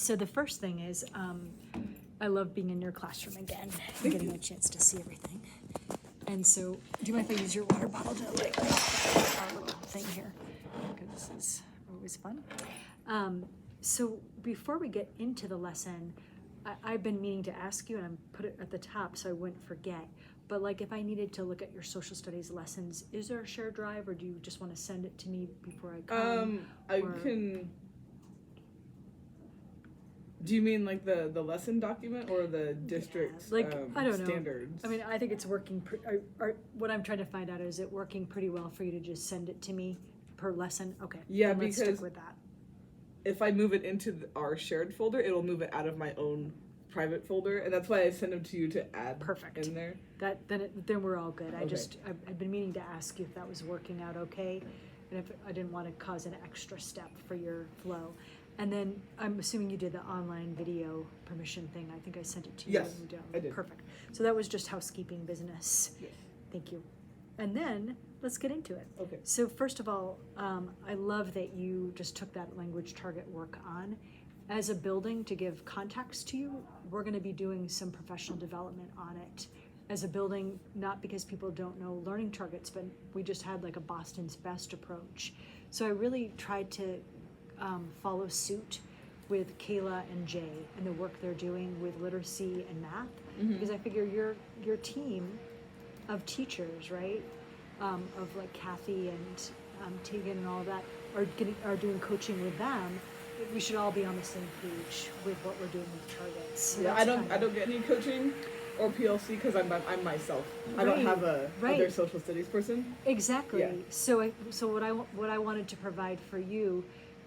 So the first thing is, I love being in your classroom again, getting a chance to see everything. And so, do you mind if I use your water bottle to like our little thing here? Because this is always fun. So before we get into the lesson, I've been meaning to ask you, and I'm put it at the top so I wouldn't forget. But like, if I needed to look at your social studies lessons, is there a shared drive, or do you just want to send it to me before I come? I can. Do you mean like the lesson document or the district's like, I don't know. standards? I mean, I think it's working. What I'm trying to find out is it working pretty well for you to just send it to me per lesson? Okay. Yeah, then let's because stick with that. if I move it into our shared folder, it'll move it out of my own private folder, and that's why I send them to you to add Perfect. in there. Then we're all good. Okay. I've been meaning to ask you if that was working out okay, and if I didn't want to cause an extra step for your flow. And then I'm assuming you did the online video permission thing. I think I sent it to you. Yes, I did. Perfect. So that was just housekeeping business. Yes. Thank you. And then let's get into it. Okay. So first of all, I love that you just took that language target work on. As a building, to give context to you, we're going to be doing some professional development on it. As a building, not because people don't know learning targets, but we just had like a Boston's Best approach. So I really tried to follow suit with Kayla and Jay and the work they're doing with literacy and math, because I figure your team of teachers, right, of like Kathy and Tegan and all that, are doing coaching with them. We should all be on the same page with what we're doing with targets. So Yeah, I don't get any coaching or PLC because I'm myself. I don't have a other social studies person. Exactly. Yeah. So what I wanted to provide for you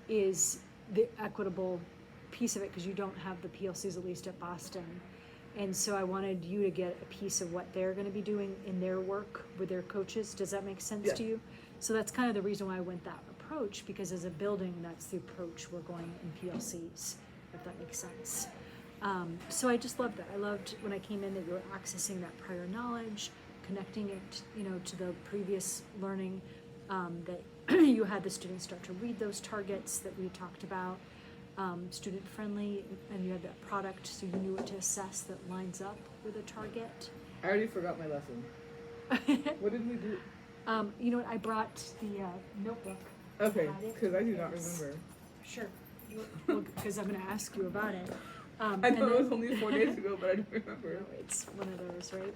is the equitable piece of it, because you don't have the PLCs, at least at Boston. And so I wanted you to get a piece of what they're going to be doing in their work with their coaches. Does that make sense to you? So that's kind of the reason why I went that approach, because as a building, that's the approach we're going in PLCs, if that makes sense. So I just loved that. I loved when I came in that you were accessing that prior knowledge, connecting it, to the previous learning, that you had the students start to read those targets that we talked about, student friendly, and you had that product, so you knew what to assess that lines up with a target. I already forgot my lesson. What did we do? You know what? I brought the notebook. Okay, because I do not remember. Sure. Because I'm going to ask you about it. I know it was only 4 days ago, but I don't remember. It's one of those, right?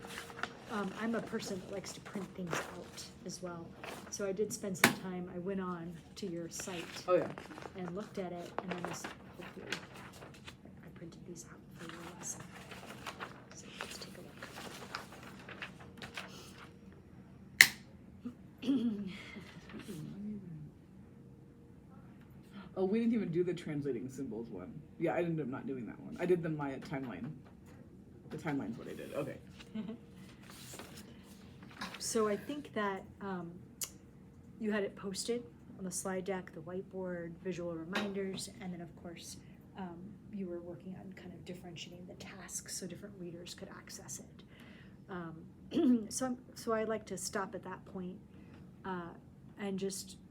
I'm a person that likes to print things out as well. So I did spend some time. I went on to your site. Oh, yeah. And looked at it, and then hopefully I printed these out for your lesson. So let's take a look. Oh, we didn't even do the translating symbols one. Yeah, I ended up not doing that one. I did the Maya timeline. The timeline's what I did. Okay. So I think that you had it posted on the slide deck, the whiteboard, visual reminders, and then of course you were working on kind of differentiating the tasks so different readers could access it. So I like to stop at that point, and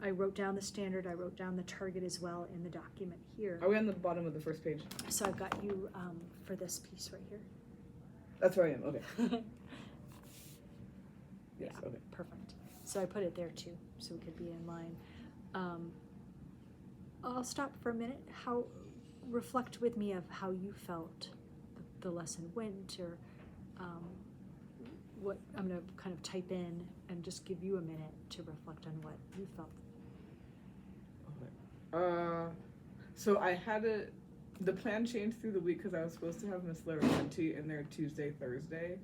I wrote down the standard, I wrote down the target as well in the document here. Are we on the bottom of the first page? So I've got you for this piece right here. That's where I am, okay. Yes, Yeah, okay. perfect. So I put it there too, so we could be in line. I'll stop for a minute. Reflect with me of how you felt the lesson went, or what I'm going to kind of type in and just give you a minute to reflect on what you felt. Okay. So I had the plan changed through the week because I was supposed to have Miss Laramenti in there Tuesday, Thursday.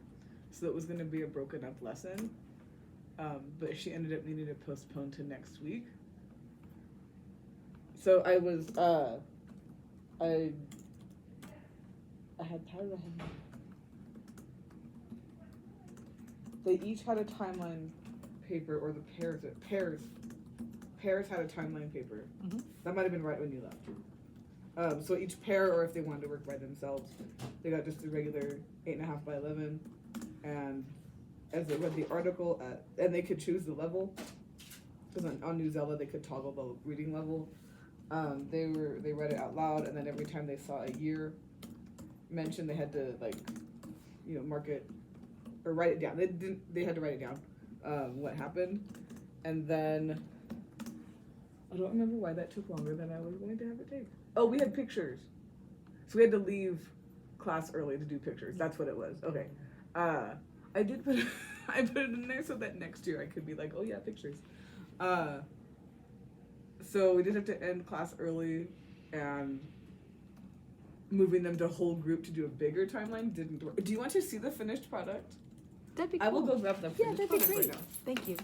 So it was going to be a broken up lesson. But she ended up needing to postpone to next week. So I was, I had they each had a timeline paper, or the pairs had a timeline paper. Mm-hmm. That might have been right when you left. So each pair, or if they wanted to work by themselves, they got just the regular 8.5 by 11, and as they read the article, and they could choose the level, because on Newsella they could toggle the reading level. They read it out loud, and then every time they saw a year mentioned, they had to like, mark it or write it down. They had to write it down, what happened, and then I don't remember why that took longer than I was going to have it take. Oh, we had pictures, so we had to leave class early to do pictures. That's what it was. Okay, I did put I put it in there so that next year I could be like, oh yeah, pictures. So we did have to end class early, and moving them to whole group to do a bigger timeline didn't work. Do you want to see the finished product? That'd be cool. I will go grab the Yeah, finished that'd be product great. right now. Thank you.